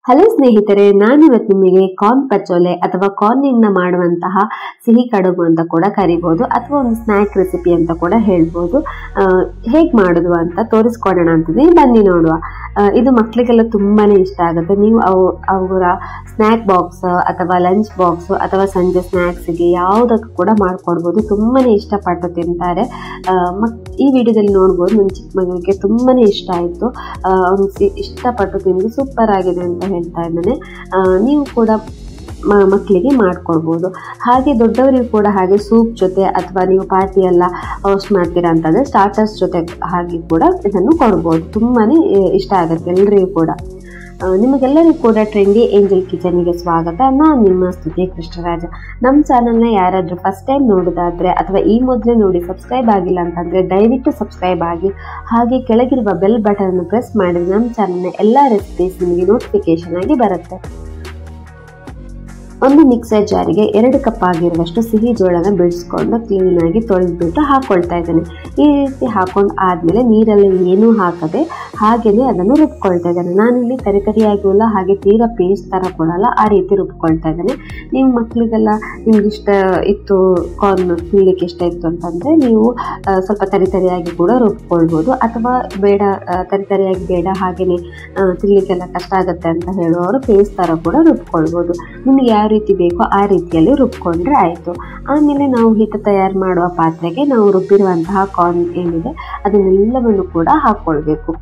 Hello ಸ್ನೇಹಿತರೆ, ನಾನಿವತ್ತು ನಿಮಗೆ ಕಾರ್ನ್ ಪಚೋಲೆ ಅಥವಾ ಕಾರ್ನಿಂದ ಮಾಡುವಂತಹ ಸಿಹಿ ಕಡುಬು ಅಂತ ಕೂಡ ಕರಿಬಹುದು ಅಥವಾ ಒಂದು ಸ್ನ್ಯಾಕ್ ರೆಸಿಪಿ ಅಂತ ಕೂಡ ಹೇಳ್ಬೋದು. ಹೇಗೆ ಮಾಡೋದು ಅಂತ ತೋರಿಸ್ಕೊಡೋಣ ಅಂತಿದ್ದೀನಿ, ಬನ್ನಿ ನೋಡುವ. ಇದು ಮಕ್ಕಳಿಗೆಲ್ಲ ತುಂಬಾನೇ ಇಷ್ಟ ಆಗುತ್ತೆ. ನೀವು ಅವರ ಸ್ನ್ಯಾಕ್ ಬಾಕ್ಸ್ ಅಥವಾ ಲಂಚ್ ಬಾಕ್ಸ್ ಅಥವಾ ಸಂಜೆ ಸ್ನ್ಯಾಕ್ಸ್ಗೆ ಯಾವುದಕ್ಕೂ ಕೂಡ ಮಾಡ್ಕೊಡ್ಬೋದು. ತುಂಬಾನೇ ಇಷ್ಟಪಟ್ಟು ತಿಂತಾರೆ. ಈ ವಿಡಿಯೋದಲ್ಲಿ ನೋಡ್ಬೋದು, ನನ್ನ ಚಿಕ್ಕ ಮಗಳಿಗೆ ತುಂಬಾನೇ ಇಷ್ಟ ಆಯಿತು. ಇಷ್ಟಪಟ್ಟು ತಿಂದು ಸೂಪರ್ ಆಗಿದೆ ಅಂತ ಹೇಳ್ತಾ ಇದ್ದಾನೆ. ನೀವು ಕೂಡ ಮಕ್ಕಳಿಗೆ ಮಾಡ್ಕೊಡ್ಬೋದು. ಹಾಗೆ ದೊಡ್ಡವರಿಗೂ ಕೂಡ ಹಾಗೆ ಸೂಪ್ ಜೊತೆ ಅಥವಾ ನೀವು ಪಾರ್ಟಿ ಎಲ್ಲ ಹೋಸ್ಟ್ ಮಾಡ್ತೀರಾ ಅಂತಂದರೆ ಸ್ಟಾರ್ಟರ್ಸ್ ಜೊತೆ ಹಾಗೆ ಕೂಡ ಇದನ್ನು ಕೊಡ್ಬೋದು. ತುಂಬಾನೇ ಇಷ್ಟ ಆಗುತ್ತೆ ಎಲ್ಲರಿಗೂ ಕೂಡ. ನಿಮಗೆಲ್ಲರಿಗೂ ಕೂಡ ಟ್ರೆಂಡಿ ಏಂಜಲ್ ಕಿಚನ್ಗೆ ಸ್ವಾಗತ. ನಾನು ನಿಮ್ಮ ಸ್ತುತಿ ಕೃಷ್ಣರಾಜ. ನಮ್ಮ ಚಾನಲ್ನ ಯಾರಾದರೂ ಫಸ್ಟ್ ಟೈಮ್ ನೋಡೋದಾದರೆ ಅಥವಾ ಈ ಮೊದಲೇ ನೋಡಿ ಸಬ್ಸ್ಕ್ರೈಬ್ ಆಗಿಲ್ಲ ಅಂತಂದರೆ ದಯವಿಟ್ಟು ಸಬ್ಸ್ಕ್ರೈಬ್ ಆಗಿ, ಹಾಗೆ ಕೆಳಗಿರುವ ಬೆಲ್ ಬಟನ್ ಪ್ರೆಸ್ ಮಾಡಿದ್ರೆ ನಮ್ಮ ಚಾನಲ್ನ ಎಲ್ಲ ರೆಸಿಪೀಸ್ ನಿಮಗೆ ನೋಟಿಫಿಕೇಶನ್ ಆಗಿ ಬರುತ್ತೆ. ಒಂದು ಮಿಕ್ಸರ್ ಜಾರಿಗೆ 2 ಕಪ್ ಆಗಿರುವಷ್ಟು ಸಿಹಿ ಜೋಳನ ಬಿಡಿಸ್ಕೊಂಡು ಕ್ಲೀನಾಗಿ ತೊಳೆದ್ಬಿಟ್ಟು ಹಾಕೊಳ್ತಾ ಇದ್ದೇನೆ. ಈ ರೀತಿ ಹಾಕೊಂಡು ಆದಮೇಲೆ ನೀರಲ್ಲಿ ಏನೂ ಹಾಕದೆ ಹಾಗೆಯೇ ಅದನ್ನು ರುಬ್ಕೊಳ್ತಾ ಇದ್ದೇನೆ. ನಾನಿಲ್ಲಿ ತರಿಯಾಗಿಲ್ಲ, ಹಾಗೆ ತೀರಾ ಪೇಸ್ಟ್ ಥರ ಕೊಡಲ್ಲ, ಆ ರೀತಿ ರುಬ್ಕೊಳ್ತಾ ಇದ್ದೇನೆ. ನೀವು ಮಕ್ಕಳಿಗೆಲ್ಲ ನಿಮ್ಗೆ ಇಷ್ಟ ಇತ್ತು, ಕಾರ್ನ್ ತಿನ್ನಲಿಕ್ಕೆ ಇಷ್ಟ ಇತ್ತು ಅಂತಂದರೆ ನೀವು ಸ್ವಲ್ಪ ತರಿಯಾಗಿ ಕೂಡ ರುಬ್ಕೊಳ್ಬೋದು. ಅಥವಾ ಬೇಡ, ತರಿಯಾಗಿ ಬೇಡ, ಹಾಗೆಯೇ ತಿನ್ನಲಿಕ್ಕೆಲ್ಲ ಕಷ್ಟ ಆಗುತ್ತೆ ಅಂತ ಹೇಳುವವರು ಪೇಸ್ಟ್ ಥರ ಕೂಡ ರುಬ್ಕೊಳ್ಬೋದು. ನಿಮಗೆ ಯಾವ ರೀತಿ ಬೇಕೋ ಆ ರೀತಿಯಲ್ಲಿ ರುಬ್ಕೊಂಡ್ರೆ ಆಯಿತು. ಆಮೇಲೆ ನಾವು ಹಿಟ್ಟು ತಯಾರು ಮಾಡುವ ಪಾತ್ರೆಗೆ ನಾವು ರುಬ್ಬಿರುವಂತಹ ಕಾರ್ನ್ ಏನಿದೆ ಅದನ್ನೆಲ್ಲವನ್ನು ಕೂಡ ಹಾಕ್ಕೊಳ್ಬೇಕು.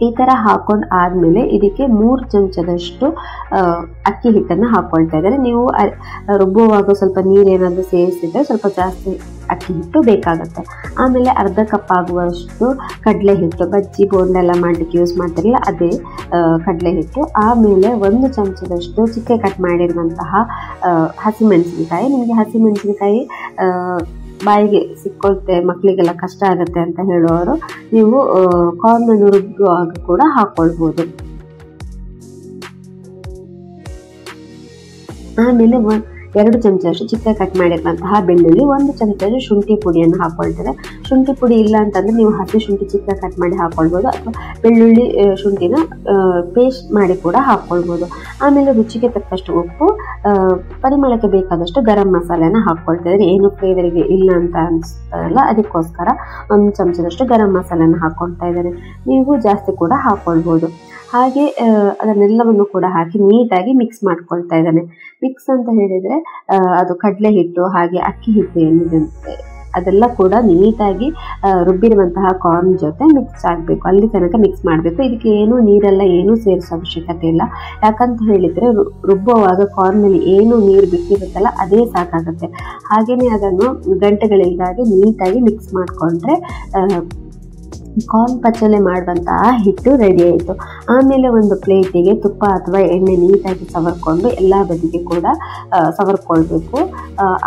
ಈ ಥರ ಹಾಕೊಂಡು ಆದಮೇಲೆ ಇದಕ್ಕೆ 3 ಚಮಚದಷ್ಟು ಅಕ್ಕಿ ಹಿಟ್ಟನ್ನು ಹಾಕ್ಕೊಳ್ತಾ ಇದ್ದಾರೆ. ನೀವು ರುಬ್ಬುವಾಗ ಸ್ವಲ್ಪ ನೀರೇನಾದರೂ ಸೇರಿಸಿದ್ರೆ ಸ್ವಲ್ಪ ಜಾಸ್ತಿ ಅಕ್ಕಿ ಹಿಟ್ಟು ಬೇಕಾಗುತ್ತೆ. ಆಮೇಲೆ ಅರ್ಧ ಕಪ್ ಆಗುವಷ್ಟು ಕಡಲೆ ಹಿಟ್ಟು, ಬಜ್ಜಿ ಬೋಂಡ ಎಲ್ಲ ಮಾಡಲಿಕ್ಕೆ ಯೂಸ್ ಮಾಡ್ತಾರಲ್ಲ ಅದೇ ಕಡಲೆ ಹಿಟ್ಟು. ಆಮೇಲೆ 1 ಚಮಚದಷ್ಟು ಚಿಕ್ಕ ಕಟ್ ಮಾಡಿರುವಂತಹ ಹಸಿಮೆಣಸಿನಕಾಯಿ. ನಿಮಗೆ ಹಸಿಮೆಣಸಿನಕಾಯಿ ಬಾಯಿಗೆ ಸಿಕ್ಕೊಳ್ತೆ, ಮಕ್ಕಳಿಗೆಲ್ಲ ಕಷ್ಟ ಆಗುತ್ತೆ ಅಂತ ಹೇಳುವವರು ನೀವು ಕಾರ್ನನ್ನು ರುಬ್ಬುವಾಗ ಕೂಡ ಹಾಕ್ಕೊಳ್ಬೋದು. ಆಮೇಲೆ 2 ಚಮಚದಷ್ಟು ಚಿಕ್ಕ ಕಟ್ ಮಾಡಿರುವಂತಹ ಬೆಳ್ಳುಳ್ಳಿ, 1 ಚಮಚದಷ್ಟು ಶುಂಠಿ ಪುಡಿಯನ್ನು ಹಾಕ್ಕೊಳ್ತಾರೆ. ಶುಂಠಿ ಪುಡಿ ಇಲ್ಲ ಅಂತಂದರೆ ನೀವು ಹಸಿ ಶುಂಠಿ ಚಿಕ್ಕ ಕಟ್ ಮಾಡಿ ಹಾಕ್ಕೊಳ್ಬೋದು, ಅಥವಾ ಬೆಳ್ಳುಳ್ಳಿ ಶುಂಠಿನ ಪೇಸ್ಟ್ ಮಾಡಿ ಕೂಡ ಹಾಕ್ಕೊಳ್ಬೋದು. ಆಮೇಲೆ ರುಚಿಗೆ ತಕ್ಕಷ್ಟು ಉಪ್ಪು, ಪರಿಮಳಕ್ಕೆ ಬೇಕಾದಷ್ಟು ಗರಂ ಮಸಾಲೆನ ಹಾಕ್ಕೊಳ್ತಾ ಇದ್ದಾರೆ. ಏನು ಫ್ಲೇವರಿಗೆ ಇಲ್ಲ ಅಂತ ಅನಿಸ್ತಾರಲ್ಲ, ಅದಕ್ಕೋಸ್ಕರ 1 ಚಮಚದಷ್ಟು ಗರಂ ಮಸಾಲೆನ ಹಾಕ್ಕೊಳ್ತಾ ಇದ್ದಾರೆ. ನೀವು ಜಾಸ್ತಿ ಕೂಡ ಹಾಕ್ಕೊಳ್ಬೋದು. ಹಾಗೆ ಅದನ್ನೆಲ್ಲವನ್ನು ಕೂಡ ಹಾಕಿ ನೀಟಾಗಿ ಮಿಕ್ಸ್ ಮಾಡ್ಕೊಳ್ತಾ ಇದ್ದಾನೆ. ಮಿಕ್ಸ್ ಅಂತ ಹೇಳಿದರೆ ಅದು ಕಡಲೆ ಹಿಟ್ಟು ಹಾಗೆ ಅಕ್ಕಿ ಹಿಟ್ಟು ಏನಿದೆ ಅದೆಲ್ಲ ಕೂಡ ನೀಟಾಗಿ ರುಬ್ಬಿರುವಂತಹ ಕಾರ್ನ್ ಜೊತೆ ಮಿಕ್ಸ್ ಆಗಬೇಕು. ಅಲ್ಲಿ ತನಕ ಮಿಕ್ಸ್ ಮಾಡಬೇಕು. ಇದಕ್ಕೆ ಏನು ನೀರೆಲ್ಲ ಏನೂ ಸೇರಿಸೋ ಅವಶ್ಯಕತೆ ಇಲ್ಲ. ಯಾಕಂತ ಹೇಳಿದರೆ ರುಬ್ಬುವಾಗ ಕಾರ್ನಲ್ಲಿ ಏನು ನೀರು ಬಿಟ್ಟಿರುತ್ತಲ್ಲ ಅದೇ ಸಾಕಾಗುತ್ತೆ. ಹಾಗೆಯೇ ಅದನ್ನು ಗಂಟೆಗಳಿಲ್ದಾಗೆ ನೀಟಾಗಿ ಮಿಕ್ಸ್ ಮಾಡಿಕೊಂಡ್ರೆ ಕಾರ್ನ್ ಪಚೋಲೆ ಮಾಡುವಂತಹ ಹಿಟ್ಟು ರೆಡಿ ಆಯಿತು. ಆಮೇಲೆ ಒಂದು ಪ್ಲೇಟಿಗೆ ತುಪ್ಪ ಅಥವಾ ಎಣ್ಣೆ ನೀಟಾಗಿ ಸವರ್ಕೊಂಡು ಎಲ್ಲ ಬದಿಗೆ ಕೂಡ ಸವರ್ಕೊಳ್ಬೇಕು.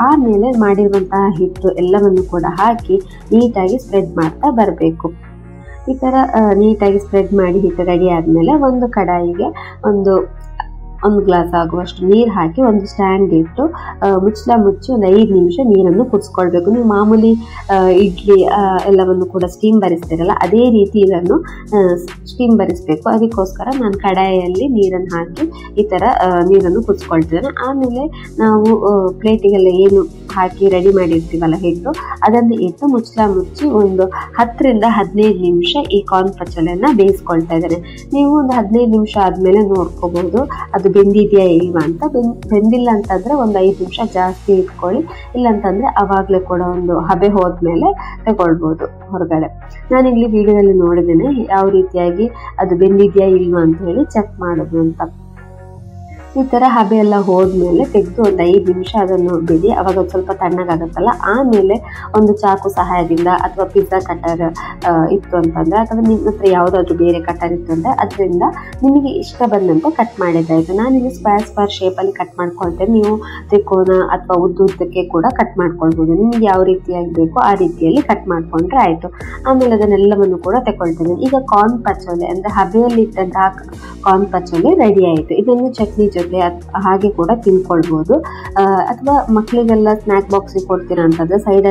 ಆಮೇಲೆ ಮಾಡಿರುವಂತಹ ಹಿಟ್ಟು ಎಲ್ಲವನ್ನು ಕೂಡ ಹಾಕಿ ನೀಟಾಗಿ ಸ್ಪ್ರೆಡ್ ಮಾಡ್ತಾ ಬರಬೇಕು. ಈ ಥರ ನೀಟಾಗಿ ಸ್ಪ್ರೆಡ್ ಮಾಡಿ ಹಿಟ್ಟು ರೆಡಿ ಆದಮೇಲೆ ಒಂದು ಕಡಾಯಿಗೆ ಒಂದು ಗ್ಲಾಸ್ ಆಗುವಷ್ಟು ನೀರು ಹಾಕಿ ಒಂದು ಸ್ಟ್ಯಾಂಡ್ ಇಟ್ಟು ಮುಚ್ಚಳ ಮುಚ್ಚಿ ಒಂದು 5 ನಿಮಿಷ ನೀರನ್ನು ಕುದಿಸ್ಕೊಳ್ಬೇಕು. ನೀವು ಮಾಮೂಲಿ ಇಡ್ಲಿ ಎಲ್ಲವನ್ನು ಕೂಡ ಸ್ಟೀಮ್ ಬರಿಸ್ತೀರಲ್ಲ ಅದೇ ರೀತಿ ಇದನ್ನು ಸ್ಟೀಮ್ ಬರಿಸಬೇಕು. ಅದಕ್ಕೋಸ್ಕರ ನಾನು ಕಡಾಯಿಯಲ್ಲಿ ನೀರನ್ನು ಹಾಕಿ ಈ ಥರ ನೀರನ್ನು ಕುದಿಸ್ಕೊಳ್ತಿದ್ದೇನೆ. ಆಮೇಲೆ ನಾವು ಪ್ಲೇಟಿಗೆಲ್ಲ ಏನು ಹಾಕಿ ರೆಡಿ ಮಾಡಿರ್ತೀವಲ್ಲ ಹಿಟ್ಟು, ಅದನ್ನು ಇಟ್ಟು ಮುಚ್ಚಳ ಮುಚ್ಚಿ ಒಂದು 10 ರಿಂದ 15 ನಿಮಿಷ ಈ ಕಾರ್ನ್ ಪಚೋಲೆನ ಬೇಯಿಸ್ಕೊಳ್ತಾ ಇದ್ದೇನೆ. ನೀವು ಒಂದು 15 ನಿಮಿಷ ಆದಮೇಲೆ ನೋಡ್ಕೋಬಹುದು ಅದು ಬೆಂದಿದೆಯಾ ಇಲ್ವಾ ಅಂತ. ಬೆಂದಿಲ್ಲ ಅಂತಂದರೆ ಒಂದು 5 ನಿಮಿಷ ಜಾಸ್ತಿ ಇಟ್ಕೊಳ್ಳಿ, ಇಲ್ಲಾಂತಂದರೆ ಆವಾಗಲೇ ಕೂಡ ಒಂದು ಹಬೆ ಹೋದ್ಮೇಲೆ ತಗೊಳ್ಬೋದು ಹೊರಗಡೆ. ನಾನಿಲ್ಲಿ ವಿಡಿಯೋದಲ್ಲಿ ನೋಡಿದ್ದೇನೆ ಯಾವ ರೀತಿಯಾಗಿ ಅದು ಬೆಂದಿದೆಯಾ ಇಲ್ವಾ ಅಂತ ಹೇಳಿ ಚೆಕ್ ಮಾಡೋದು ಅಂತ. ಈ ಥರ ಹಬೆ ಎಲ್ಲ ಹೋದ್ಮೇಲೆ ತೆಗೆದು ಒಂದು 5 ನಿಮಿಷ ಅದನ್ನು ಬಿಡಿ, ಅವಾಗ ಒಂದು ಸ್ವಲ್ಪ ತಣ್ಣಗಾಗುತ್ತಲ್ಲ. ಆಮೇಲೆ ಒಂದು ಚಾಕು ಸಹಾಯದಿಂದ ಅಥವಾ ಪಿಜ್ಜಾ ಕಟ್ಟರ್ ಇತ್ತು ಅಂತಂದರೆ ಅಥವಾ ನಿಮ್ಮ ಹತ್ರ ಯಾವುದಾದ್ರೂ ಬೇರೆ ಕಟ್ಟರ್ ಇತ್ತು ಅಂದರೆ ಅದರಿಂದ ನಿಮಗೆ ಇಷ್ಟ ಬಂದಂತೆ ಕಟ್ ಮಾಡಿದ್ದಾಯಿತು. ನಾನಿಲ್ಲಿ ಸ್ಕ್ವೇರ್ ಶೇಪಲ್ಲಿ ಕಟ್ ಮಾಡ್ಕೊಳ್ತೇನೆ. ನೀವು ತ್ರಿಕೋನ ಅಥವಾ ಉದ್ದಕ್ಕೆ ಕೂಡ ಕಟ್ ಮಾಡ್ಕೊಳ್ಬೋದು. ನಿಮಗೆ ಯಾವ ರೀತಿಯಾಗಿ ಬೇಕೋ ಆ ರೀತಿಯಲ್ಲಿ ಕಟ್ ಮಾಡಿಕೊಂಡ್ರೆ ಆಯಿತು. ಆಮೇಲೆ ಅದನ್ನೆಲ್ಲವನ್ನು ಕೂಡ ತಗೊಳ್ತೇನೆ. ಈಗ ಕಾರ್ನ್ ಪಚೋಲೆ ಅಂದರೆ ಹಬೆಯಲ್ಲಿ ಇಟ್ಟಂತಹ ಕಾರ್ನ್ ಪಚೋಲೆ ರೆಡಿ ಆಯಿತು. ಇದನ್ನು ಚಟ್ನಿ ಜೊತೆ ಹಾಗೆ ಕೂಡ ತಿನ್ಕೊಳ್ಬೋದು. ಅಥವಾ ಮಕ್ಕಳಿಗೆಲ್ಲ ಸ್ನ್ಯಾಕ್ ಬಾಕ್ಸಿಗೆ ಕೊಡ್ತೀರಾ ಅಂತಂದರೆ ಸೈಡ್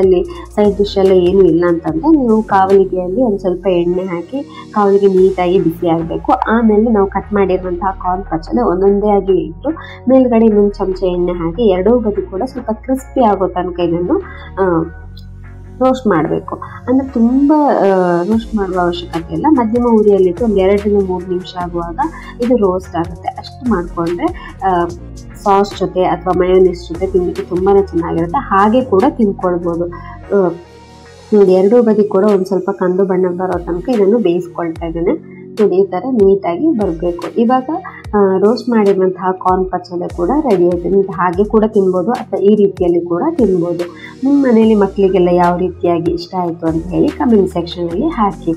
ಡಿಶ್ ಎಲ್ಲ ಏನೂ ಇಲ್ಲ ಅಂತಂದರೆ ನೀವು ಕಾವಲಿಗೆಯಲ್ಲಿ ಒಂದು ಸ್ವಲ್ಪ ಎಣ್ಣೆ ಹಾಕಿ ಕಾವಲಿಗೆ ನೀಟಾಗಿ ಬಿಸಿ ಆಗಬೇಕು. ಆಮೇಲೆ ನಾವು ಕಟ್ ಮಾಡಿರುವಂತಹ ಕಾರ್ನ್ ಪಚ್ಚಲೆ ಒಂದೊಂದೇ ಆಗಿ ಇಟ್ಟು ಮೇಲ್ಗಡೆ ಇನ್ನೊಂದು ಚಮಚ ಎಣ್ಣೆ ಹಾಕಿ ಎರಡೂ ಬದಿ ಕೂಡ ಸ್ವಲ್ಪ ಕ್ರಿಸ್ಪಿ ಆಗೋ ತನಕ ಇದನ್ನು ರೋಸ್ಟ್ ಮಾಡಬೇಕು. ಅಂದರೆ ತುಂಬ ರೋಸ್ಟ್ ಮಾಡುವ ಅವಶ್ಯಕತೆ ಇಲ್ಲ. ಮಧ್ಯಮ ಉರಿಯಲ್ಲಿಟ್ಟು ಒಂದು 2-3 ನಿಮಿಷ ಆಗುವಾಗ ಇದು ರೋಸ್ಟ್ ಆಗುತ್ತೆ. ಅಷ್ಟು ಮಾಡಿಕೊಂಡ್ರೆ ಸಾಸ್ ಜೊತೆ ಅಥವಾ ಮಯೋನೀಸ್ ಜೊತೆ ತಿನ್ನಲಿಕ್ಕೆ ತುಂಬಾ ಚೆನ್ನಾಗಿರುತ್ತೆ. ಹಾಗೆ ಕೂಡ ತಿನ್ಕೊಳ್ಬೋದು. ನೋಡಿ, ಎರಡೂ ಬದಿ ಕೂಡ ಒಂದು ಸ್ವಲ್ಪ ಕಂದು ಬಣ್ಣ ಬರೋ ತನಕ ಇದನ್ನು ಬೇಯಿಸ್ಕೊಳ್ತಾ ಇದ್ದೇನೆ. ನೋಡಿ, ಈ ಥರ ನೀಟಾಗಿ ಬರಬೇಕು. ಇವಾಗ ರೋಸ್ಟ್ ಮಾಡಿರುವಂತಹ ಕಾರ್ನ್ ಪಚ್ಚಲೆ ಕೂಡ ರೆಡಿ ಆಯಿತು. ನೀವು ಹಾಗೆ ಕೂಡ ತಿನ್ಬೋದು ಅಥವಾ ಈ ರೀತಿಯಲ್ಲಿ ಕೂಡ ತಿನ್ಬೋದು. ನಿಮ್ಮ ಮನೆಯಲ್ಲಿ ಮಕ್ಕಳಿಗೆಲ್ಲ ಯಾವ ರೀತಿಯಾಗಿ ಇಷ್ಟ ಆಯಿತು ಅಂತ ಹೇಳಿ ಕಮೆಂಟ್ ಸೆಕ್ಷನಲ್ಲಿ ಹಾಕಿ.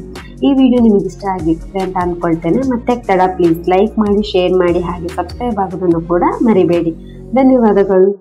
ಈ ವಿಡಿಯೋ ನಿಮಗೆ ಇಷ್ಟ ಆಗಿರುತ್ತೆ ಅಂತ ಅಂದ್ಕೊಳ್ತೇನೆ. ಮತ್ತೆ ಪ್ಲೀಸ್ ಲೈಕ್ ಮಾಡಿ, ಶೇರ್ ಮಾಡಿ, ಹಾಗೆ ಸಬ್ಸ್ಕ್ರೈಬ್ ಆಗೋದನ್ನು ಕೂಡ ಮರಿಬೇಡಿ. ಧನ್ಯವಾದಗಳು.